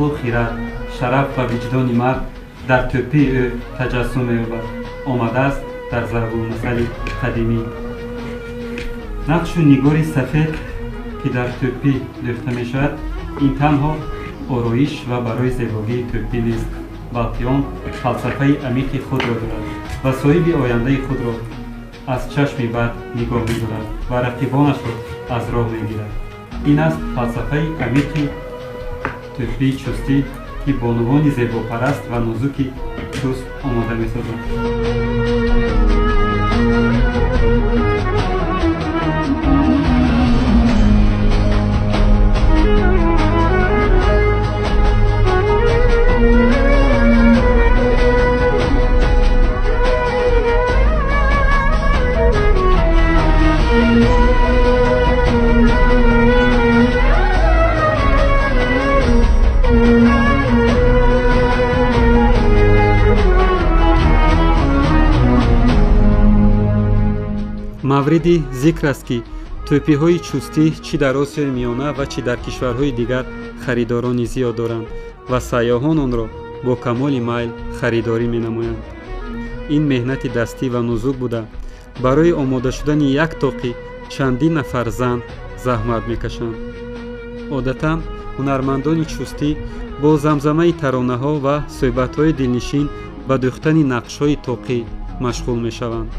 ақлу хират, шараф ва виҷдони мард дар тӯпии ӯ таҷассум меёбад. Омадааст дар зарбулмасали қадимӣ. нақшу нигори сафед ки дар тӯпӣ дӯхта мешавад, ин танҳо ороиш ва барои зебогии тӯпӣ нест, балки он фалсафаи амиқи худро дорад ва соҳиби ояндаи худро аз чашми бад нигоҳ медорад ва рақибонашро аз роҳ мегирад. ин аст фалсафаи амиқи тӯпии чустӣ ки бонувони зебопараст ва нозуки чуст омода месозад. мавриди зикр аст ки тӯпиҳои чустӣ чӣ дар Осиёи Миёна ва чӣ дар кишварҳои дигар харидорони зиёд доранд ва сайёҳон онро бо камоли майл харидорӣ менамоянд. ин меҳнати дастӣ ва нозук буда, барои омода шудани як тоқи чандин нафар зан заҳмат мекашанд. одатан ҳунармандони чустӣ бо замзамаи таронаҳо ва суҳбатҳои дилнишин ба дӯхтани нақшҳои тоқӣ машғул мешаванд.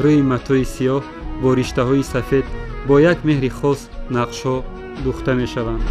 рӯи матои сиёҳ бо риштаҳои сафед бо як меҳри хос нақшҳо духта мешаванд.